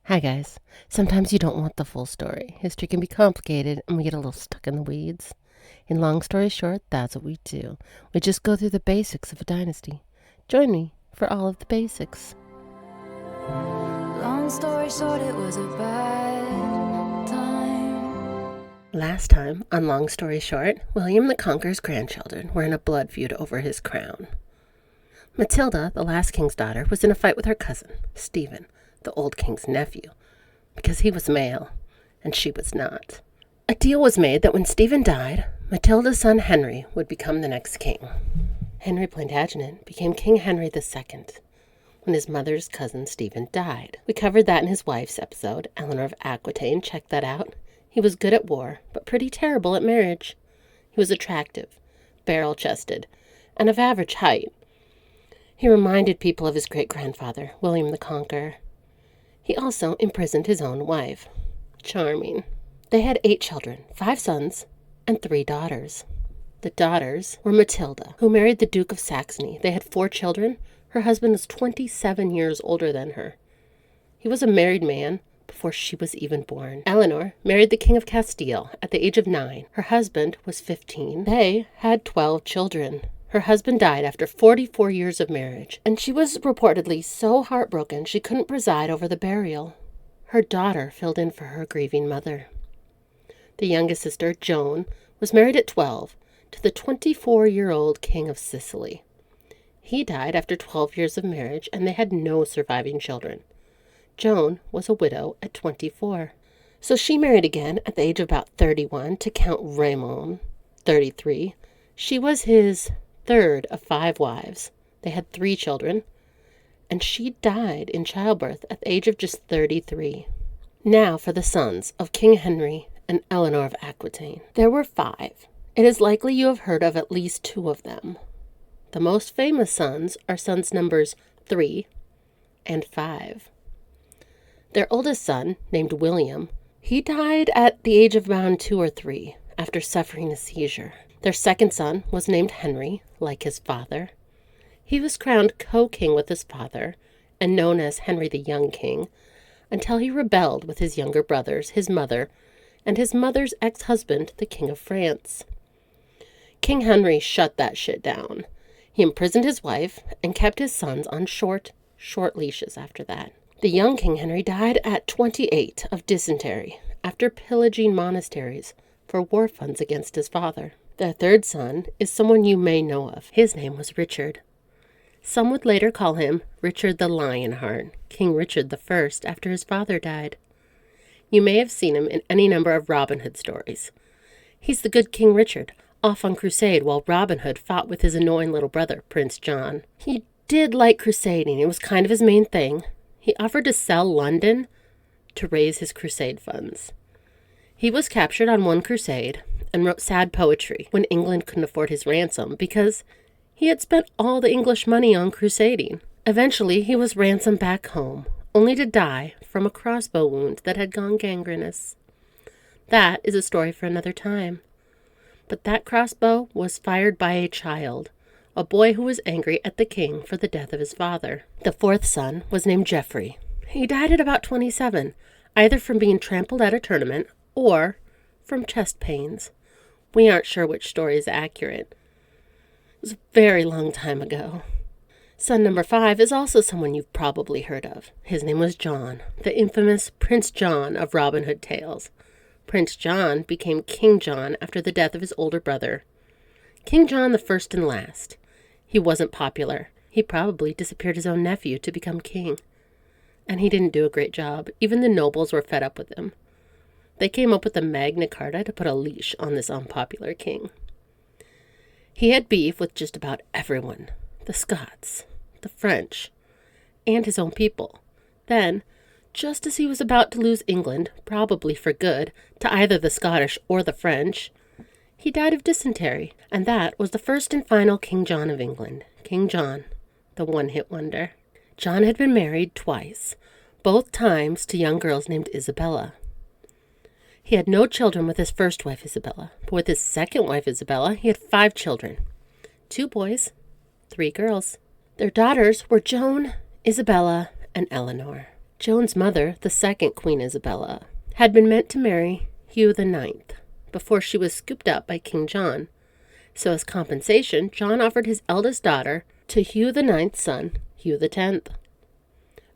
Hi, guys. Sometimes you don't want the full story. History can be complicated and we get a little stuck in the weeds. In long story short, that's what we do. We just go through the basics of a dynasty. Join me for all of the basics. Long story short, it was a bad time. Last time, on Long Story Short, William the Conqueror's grandchildren were in a blood feud over his crown. Matilda, the last king's daughter, was in a fight with her cousin, Stephen, the old king's nephew, because he was male and she was not. A deal was made that when Stephen died, Matilda's son Henry would become the next king. Henry Plantagenet became King Henry II when his mother's cousin Stephen died. We covered that in his wife's episode, Eleanor of Aquitaine. Check that out. He was good at war, but pretty terrible at marriage. He was attractive, barrel-chested, and of average height. He reminded people of his great-grandfather, William the Conqueror. He also imprisoned his own wife. Charming. They had 8 children, 5 sons and 3 daughters. The daughters were Matilda, who married the Duke of Saxony. They had 4 children. Her husband was 27 years older than her. He was a married man before she was even born. Eleanor married the King of Castile at the age of 9. Her husband was 15. They had 12 children. Her husband died after 44 years of marriage, and she was reportedly so heartbroken she couldn't preside over the burial. Her daughter filled in for her grieving mother. The youngest sister, Joan, was married at 12 to the 24-year-old King of Sicily. He died after 12 years of marriage, and they had no surviving children. Joan was a widow at 24. So she married again at the age of about 31 to Count Raymond, 33. She was his third of 5 wives. They had 3 children, and she died in childbirth at the age of just 33. Now for the sons of King Henry and Eleanor of Aquitaine. There were 5. It is likely you have heard of at least 2 of them. The most famous sons are sons numbers 3 and 5. Their oldest son, named William, he died at the age of around 2 or 3 after suffering a seizure. Their second son was named Henry, like his father. He was crowned co-king with his father and known as Henry the Young King until he rebelled with his younger brothers, his mother, and his mother's ex-husband, the King of France. King Henry shut that shit down. He imprisoned his wife and kept his sons on short leashes after that. The young King Henry died at 28 of dysentery after pillaging monasteries for war funds against his father. Their third son is someone you may know of. His name was Richard. Some would later call him Richard the Lionheart, King Richard I after his father died. You may have seen him in any number of Robin Hood stories. He's the good King Richard, off on crusade while Robin Hood fought with his annoying little brother, Prince John. He did like crusading. It was kind of his main thing. He offered to sell London to raise his crusade funds. He was captured on one crusade and wrote sad poetry when England couldn't afford his ransom because he had spent all the English money on crusading. Eventually, he was ransomed back home, only to die from a crossbow wound that had gone gangrenous. That is a story for another time. But that crossbow was fired by a child, a boy who was angry at the king for the death of his father. The fourth son was named Geoffrey. He died at about 27, either from being trampled at a tournament or from chest pains. We aren't sure which story is accurate. It was a very long time ago. Son number 5 is also someone you've probably heard of. His name was John, the infamous Prince John of Robin Hood tales. Prince John became King John after the death of his older brother. King John the first and last. He wasn't popular. He probably disappeared his own nephew to become king. And he didn't do a great job. Even the nobles were fed up with him. They came up with a Magna Carta to put a leash on this unpopular king. He had beef with just about everyone. The Scots, the French, and his own people. Then, just as he was about to lose England, probably for good, to either the Scottish or the French, he died of dysentery, and that was the first and final King John of England. King John, the one-hit wonder. John had been married twice, both times to young girls named Isabella. He had no children with his first wife, Isabella, but with his second wife, Isabella, he had 5 children. 2 boys, 3 girls. Their daughters were Joan, Isabella, and Eleanor. Joan's mother, the second Queen Isabella, had been meant to marry Hugh IX before she was scooped up by King John. So as compensation, John offered his eldest daughter to Hugh IX's son, Hugh X.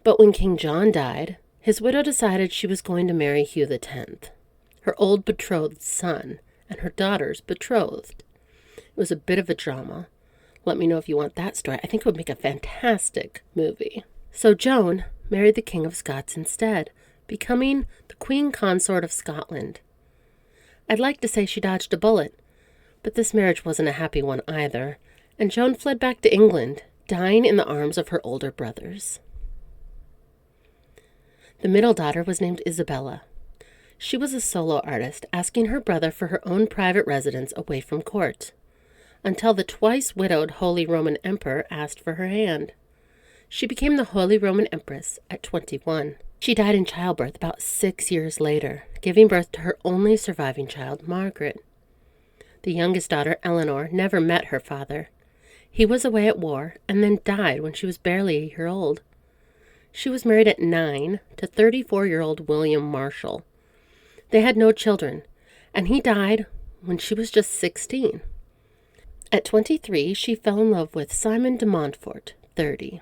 But when King John died, his widow decided she was going to marry Hugh X, her old betrothed son, and her daughter's betrothed. It was a bit of a drama. Let me know if you want that story. I think it would make a fantastic movie. So Joan married the King of Scots instead, becoming the Queen Consort of Scotland. I'd like to say she dodged a bullet, but this marriage wasn't a happy one either, and Joan fled back to England, dying in the arms of her older brothers. The middle daughter was named Isabella. She was a solo artist, asking her brother for her own private residence away from court, until the twice-widowed Holy Roman Emperor asked for her hand. She became the Holy Roman Empress at 21. She died in childbirth about 6 years later, giving birth to her only surviving child, Margaret. The youngest daughter, Eleanor, never met her father. He was away at war and then died when she was barely a year old. She was married at 9 to 34-year-old William Marshall. They had no children, and he died when she was just 16. At 23, she fell in love with Simon de Montfort, 30.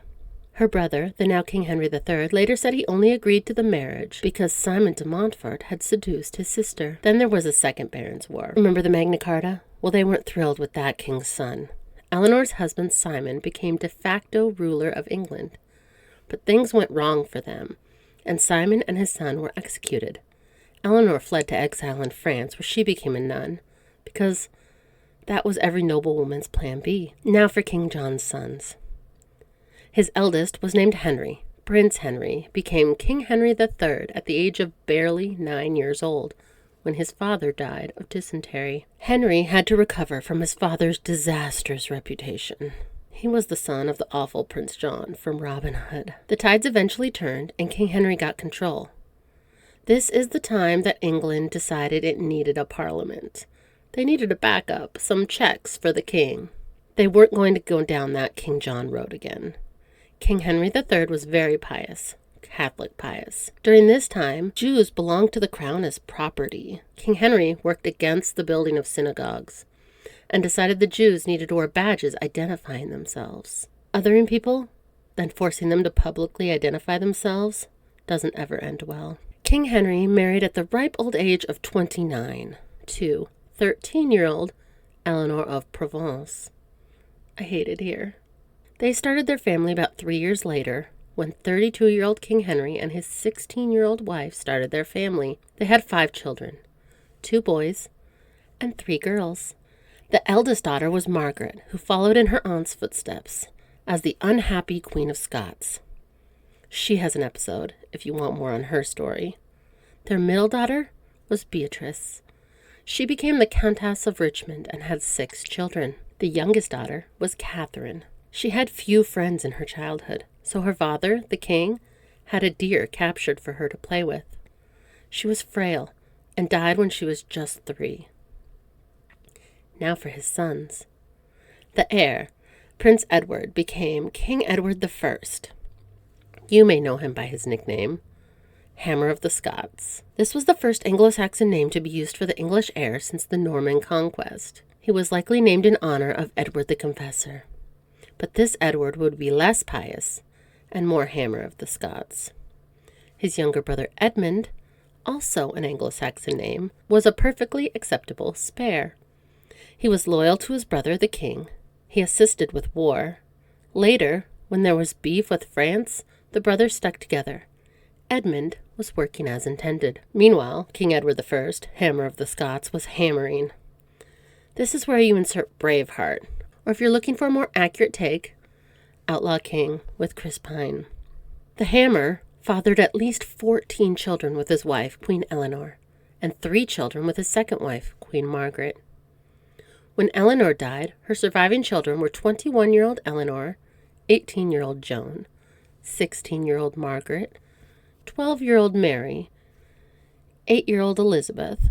Her brother, the now King Henry III, later said he only agreed to the marriage because Simon de Montfort had seduced his sister. Then there was a second Barons' War. Remember the Magna Carta? Well, they weren't thrilled with that king's son. Eleanor's husband, Simon, became de facto ruler of England. But things went wrong for them, and Simon and his son were executed. Eleanor fled to exile in France, where she became a nun, because that was every noblewoman's plan B. Now for King John's sons. His eldest was named Henry. Prince Henry became King Henry III at the age of barely 9 years old, when his father died of dysentery. Henry had to recover from his father's disastrous reputation. He was the son of the awful Prince John from Robin Hood. The tides eventually turned, and King Henry got control. This is the time that England decided it needed a parliament. They needed a backup, some checks for the king. They weren't going to go down that King John road again. King Henry III was very pious, Catholic pious. During this time, Jews belonged to the crown as property. King Henry worked against the building of synagogues and decided the Jews needed to wear badges identifying themselves. Othering people, then forcing them to publicly identify themselves, doesn't ever end well. King Henry married at the ripe old age of 29 to 13-year-old Eleanor of Provence. I hate it here. They started their family about 3 years later, when 32-year-old King Henry and his 16-year-old wife started their family. They had 5 children, 2 boys and 3 girls. The eldest daughter was Margaret, who followed in her aunt's footsteps as the unhappy Queen of Scots. She has an episode, if you want more on her story. Their middle daughter was Beatrice. She became the Countess of Richmond and had 6 children. The youngest daughter was Catherine. She had few friends in her childhood, so her father, the king, had a deer captured for her to play with. She was frail and died when she was just 3. Now for his sons. The heir, Prince Edward, became King Edward I. You may know him by his nickname, Hammer of the Scots. This was the first Anglo-Saxon name to be used for the English heir since the Norman conquest. He was likely named in honor of Edward the Confessor. But this Edward would be less pious and more Hammer of the Scots. His younger brother Edmund, also an Anglo-Saxon name, was a perfectly acceptable spare. He was loyal to his brother, the king. He assisted with war. Later, when there was beef with France, the brothers stuck together. Edmund was working as intended. Meanwhile, King Edward I, Hammer of the Scots, was hammering. This is where you insert Braveheart, or if you're looking for a more accurate take, Outlaw King with Chris Pine. The Hammer fathered at least 14 children with his wife, Queen Eleanor, and 3 children with his second wife, Queen Margaret. When Eleanor died, her surviving children were 21-year-old Eleanor, 18-year-old Joan, 16-year-old Margaret, 12-year-old Mary, 8-year-old Elizabeth.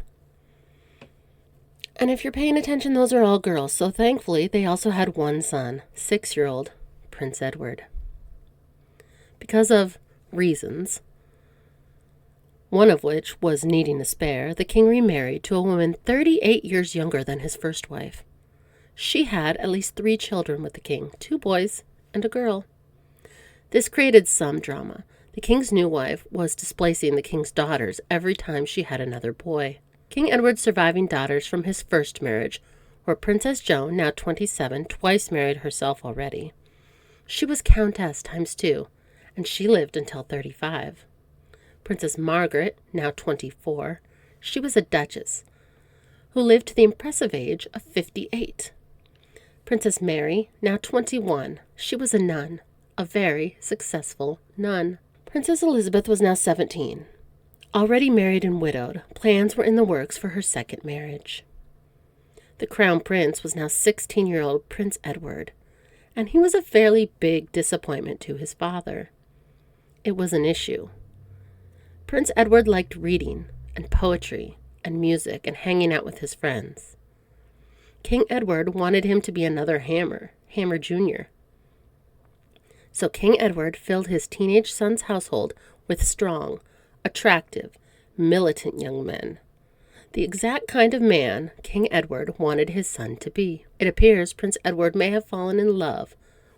And if you're paying attention, those are all girls, so thankfully they also had one son, 6-year-old Prince Edward. Because of reasons, One of which was needing a spare, the king remarried to a woman 38 years younger than his first wife. She had at least 3 children with the king, 2 boys and a girl. This created some drama. The king's new wife was displacing the king's daughters every time she had another boy. King Edward's surviving daughters from his first marriage were Princess Joan, now 27, twice married herself already. She was Countess times 2, and she lived until 35. Princess Margaret, now 24, she was a duchess, who lived to the impressive age of 58. Princess Mary, now 21, she was a nun, a very successful nun. Princess Elizabeth was now 17. Already married and widowed, plans were in the works for her second marriage. The crown prince was now 16-year-old Prince Edward, and he was a fairly big disappointment to his father. It was an issue. Prince Edward liked reading and poetry and music and hanging out with his friends. King Edward wanted him to be another Hammer Jr. So King Edward filled his teenage son's household with strong, attractive, militant young men. The exact kind of man King Edward wanted his son to be. It appears Prince Edward may have fallen in love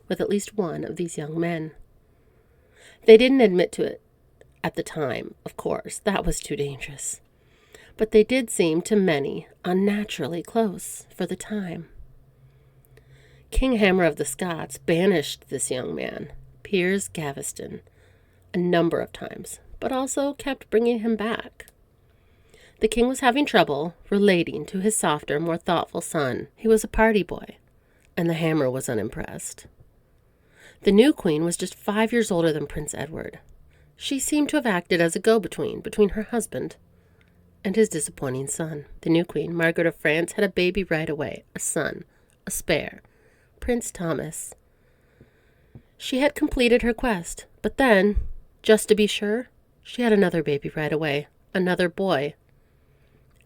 with at least one of these young men. They didn't admit to it at the time, of course. That was too dangerous. But they did seem to many unnaturally close for the time. King Hammer of the Scots banished this young man, Piers Gaveston, a number of times, but also kept bringing him back. The king was having trouble relating to his softer, more thoughtful son. He was a party boy, and the Hammer was unimpressed. The new queen was just 5 years older than Prince Edward. She seemed to have acted as a go-between between her husband and his disappointing son. The new queen, Margaret of France, had a baby right away, a son, a spare, Prince Thomas. She had completed her quest, but then, just to be sure, she had another baby right away, another boy.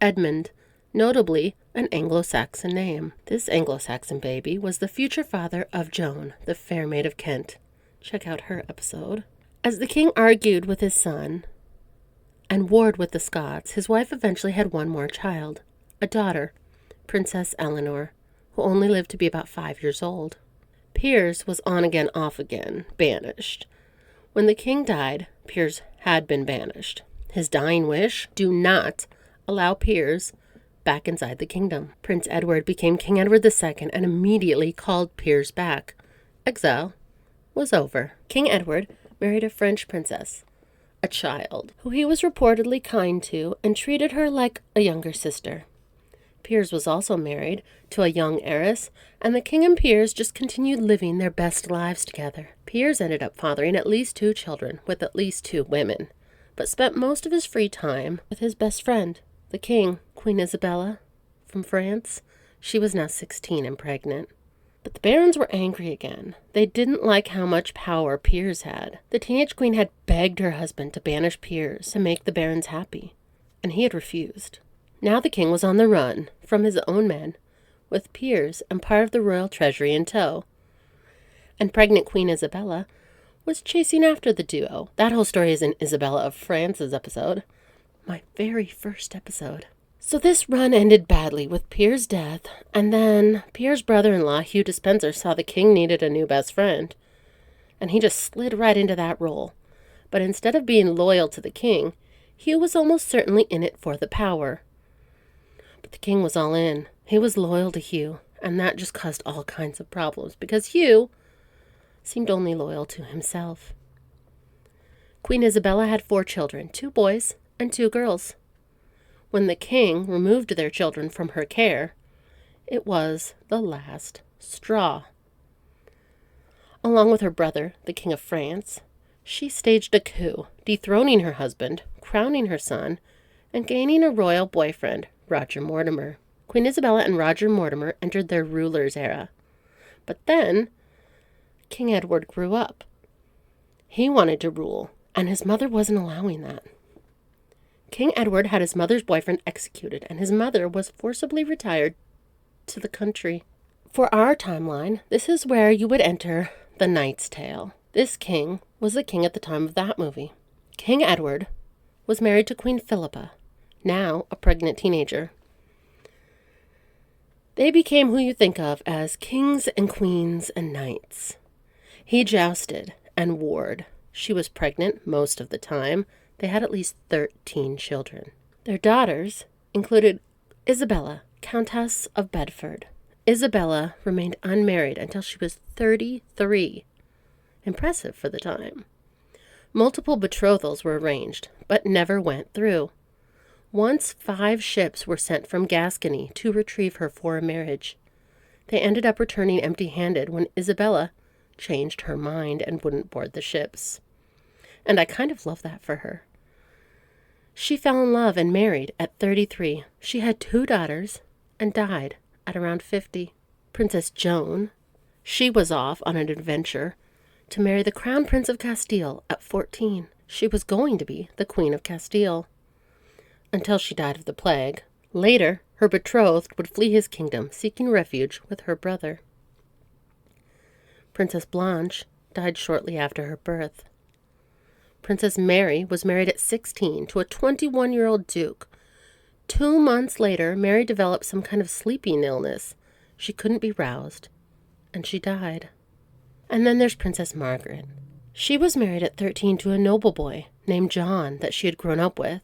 Edmund, notably an Anglo-Saxon name. This Anglo-Saxon baby was the future father of Joan, the Fair Maid of Kent. Check out her episode. As the king argued with his son and warred with the Scots, his wife eventually had one more child, a daughter, Princess Eleanor, who only lived to be about 5 years old. Piers was on again, off again, banished. When the king died, Piers had been banished. His dying wish, do not allow Piers back inside the kingdom. Prince Edward became King Edward II and immediately called Piers back. Exile was over. King Edward married a French princess, a child, who he was reportedly kind to and treated her like a younger sister. Piers was also married to a young heiress, and the king and Piers just continued living their best lives together. Piers ended up fathering at least 2 children with at least 2 women, but spent most of his free time with his best friend, the king, Queen Isabella from France. She was now 16 and pregnant. But the barons were angry again. They didn't like how much power Piers had. The teenage queen had begged her husband to banish Piers to make the barons happy, and he had refused. Now the king was on the run from his own men, with Piers and part of the royal treasury in tow. And pregnant Queen Isabella was chasing after the duo. That whole story is in Isabella of France's episode, my very first episode. So this run ended badly with Piers' death, and then Piers' brother-in-law, Hugh Despenser, saw the king needed a new best friend, and he just slid right into that role. But instead of being loyal to the king, Hugh was almost certainly in it for the power. But the king was all in. He was loyal to Hugh, and that just caused all kinds of problems, because Hugh seemed only loyal to himself. Queen Isabella had 4 children, 2 boys and 2 girls. When the king removed their children from her care, it was the last straw. Along with her brother, the King of France, she staged a coup, dethroning her husband, crowning her son, and gaining a royal boyfriend, Roger Mortimer. Queen Isabella and Roger Mortimer entered their ruler's era. But then, King Edward grew up. He wanted to rule, and his mother wasn't allowing that. King Edward had his mother's boyfriend executed, and his mother was forcibly retired to the country. For our timeline, this is where you would enter The Knight's Tale. This king was the king at the time of that movie. King Edward was married to Queen Philippa, now a pregnant teenager. They became who you think of as kings and queens and knights. He jousted and warred. She was pregnant most of the time. They had at least 13 children. Their daughters included Isabella, Countess of Bedford. Isabella remained unmarried until she was 33. Impressive for the time. Multiple betrothals were arranged, but never went through. Once 5 ships were sent from Gascony to retrieve her for a marriage. They ended up returning empty-handed when Isabella changed her mind and wouldn't board the ships. And I kind of love that for her. She fell in love and married at 33. She had 2 daughters and died at around 50. Princess Joan, she was off on an adventure to marry the Crown Prince of Castile at 14. She was going to be the Queen of Castile until she died of the plague. Later, her betrothed would flee his kingdom, seeking refuge with her brother. Princess Blanche died shortly after her birth. Princess Mary was married at 16 to a 21-year-old duke. 2 months later, Mary developed some kind of sleeping illness. She couldn't be roused, and she died. And then there's Princess Margaret. She was married at 13 to a noble boy named John that she had grown up with.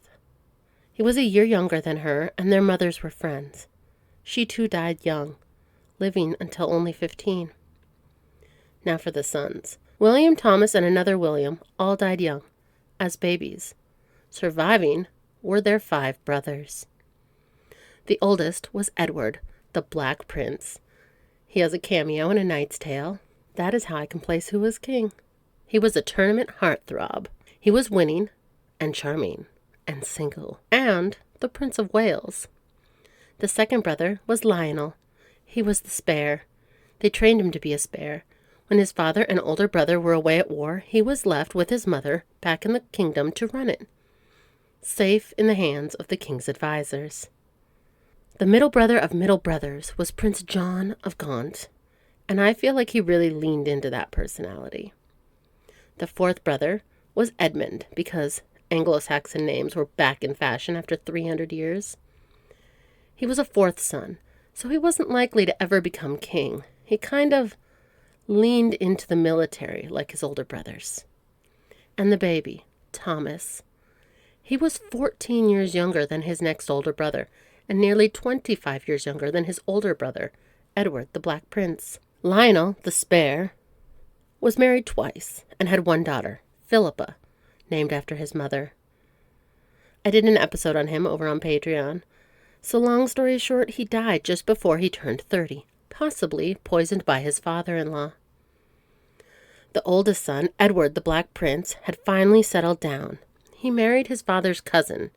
He was a year younger than her, and their mothers were friends. She too died young, living until only 15. Now for the sons. William, Thomas, and another William all died young, as babies. Surviving were their 5 brothers. The oldest was Edward, the Black Prince. He has a cameo in A Knight's Tale. That is how I can place who was king. He was a tournament heartthrob. He was winning and charming and single, and the Prince of Wales. The second brother was Lionel. He was the spare. They trained him to be a spare. When his father and older brother were away at war, he was left with his mother back in the kingdom to run it, safe in the hands of the king's advisors. The middle brother of middle brothers was Prince John of Gaunt, and I feel like he really leaned into that personality. The fourth brother was Edmund, because Anglo-Saxon names were back in fashion after 300 years. He was a 4th son, so he wasn't likely to ever become king. He kind of leaned into the military like his older brothers. And the baby, Thomas. He was 14 years younger than his next older brother, and nearly 25 years younger than his older brother, Edward the Black Prince. Lionel, the spare, was married twice and had 1 daughter, Philippa, named after his mother. I did an episode on him over on Patreon. So long story short, he died just before he turned 30, possibly poisoned by his father-in-law. The oldest son, Edward the Black Prince, had finally settled down. He married his father's cousin,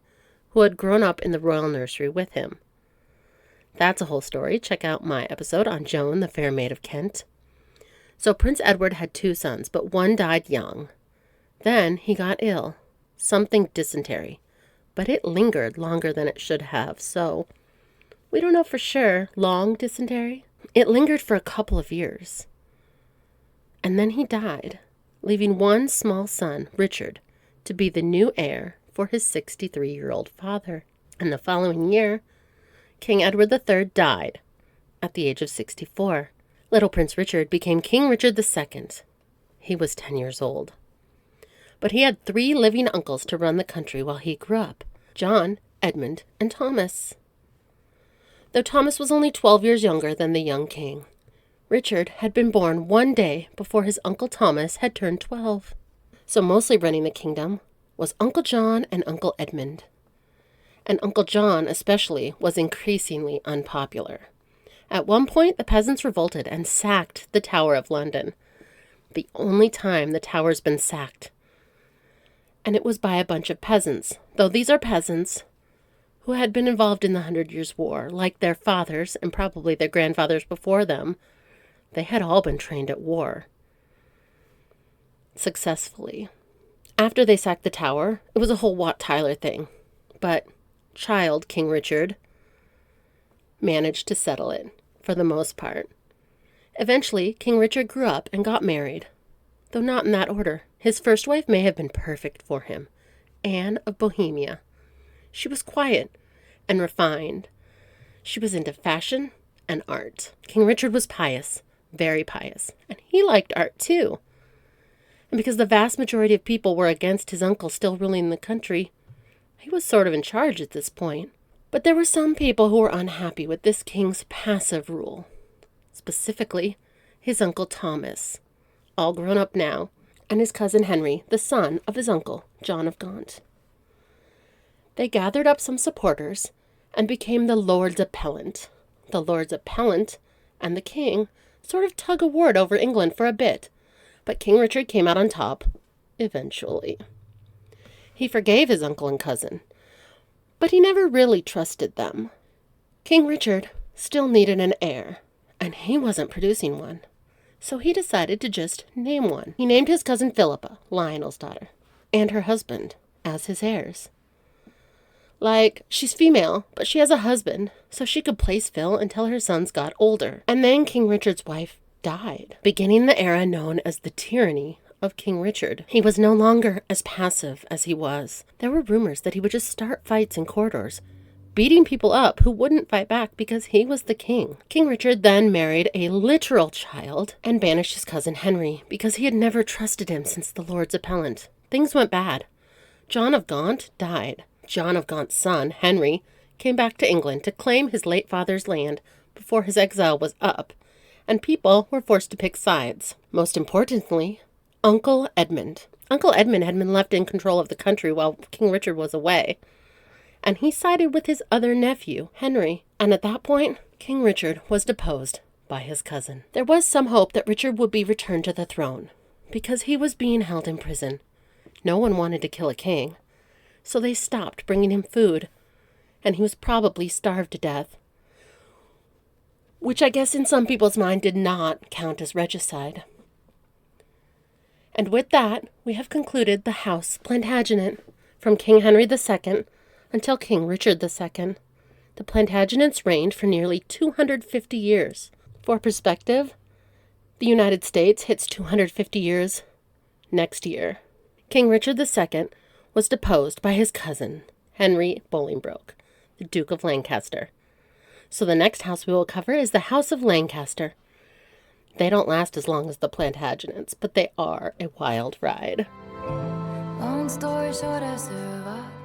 who had grown up in the royal nursery with him. That's a whole story. Check out my episode on Joan, the Fair Maid of Kent. So Prince Edward had 2 sons, but one died young. Then he got ill, something dysentery, but it lingered longer than it should have, so we don't know for sure. Long dysentery? It lingered for a couple of years. And then he died, leaving one small son, Richard, to be the new heir for his 63-year-old father. And the following year, King Edward III died at the age of 64. Little Prince Richard became King Richard II. He was 10 years old. But he had 3 living uncles to run the country while he grew up: John, Edmund, and Thomas. Though Thomas was only 12 years younger than the young king, Richard had been born one day before his Uncle Thomas had turned 12. So mostly running the kingdom was Uncle John and Uncle Edmund. And Uncle John especially was increasingly unpopular. At one point, the peasants revolted and sacked the Tower of London. The only time the tower's been sacked. And it was by a bunch of peasants, though these are peasants who had been involved in the 100 Years' War, like their fathers and probably their grandfathers before them. They had all been trained at war successfully. After they sacked the tower, it was a whole Wat Tyler thing, but child King Richard managed to settle it for the most part. Eventually, King Richard grew up and got married, though not in that order. His first wife may have been perfect for him. Anne of Bohemia. She was quiet and refined. She was into fashion and art. King Richard was pious, very pious, and he liked art too. And because the vast majority of people were against his uncle still ruling the country, he was sort of in charge at this point. But there were some people who were unhappy with this king's passive rule. Specifically, his uncle Thomas, all grown up now, and his cousin Henry, the son of his uncle, John of Gaunt. They gathered up some supporters and became the Lords Appellant. The Lords Appellant and the king sort of tug of war over England for a bit, but King Richard came out on top, eventually. He forgave his uncle and cousin, but he never really trusted them. King Richard still needed an heir, and he wasn't producing one, so he decided to just name one. He named his cousin Philippa, Lionel's daughter, and her husband as his heirs. Like, she's female, but she has a husband, so she could place Phil until her sons got older. And then King Richard's wife died, beginning the era known as the tyranny of King Richard. He was no longer as passive as he was. There were rumors that he would just start fights in corridors, beating people up who wouldn't fight back because he was the king. King Richard then married a literal child and banished his cousin Henry because he had never trusted him since the Lord's Appellant. Things went bad. John of Gaunt died. John of Gaunt's son, Henry, came back to England to claim his late father's land before his exile was up, and people were forced to pick sides. Most importantly, Uncle Edmund. Uncle Edmund had been left in control of the country while King Richard was away, and he sided with his other nephew, Henry, and at that point, King Richard was deposed by his cousin. There was some hope that Richard would be returned to the throne, because he was being held in prison. No one wanted to kill a king, so they stopped bringing him food, and he was probably starved to death, which I guess in some people's mind did not count as regicide. And with that, we have concluded the House Plantagenet, from King Henry II until King Richard II. The Plantagenets reigned for nearly 250 years. For perspective, the United States hits 250 years next year. King Richard II was deposed by his cousin, Henry Bolingbroke, the Duke of Lancaster. So the next house we will cover is the House of Lancaster. They don't last as long as the Plantagenets, but they are a wild ride. Long story short, I survived.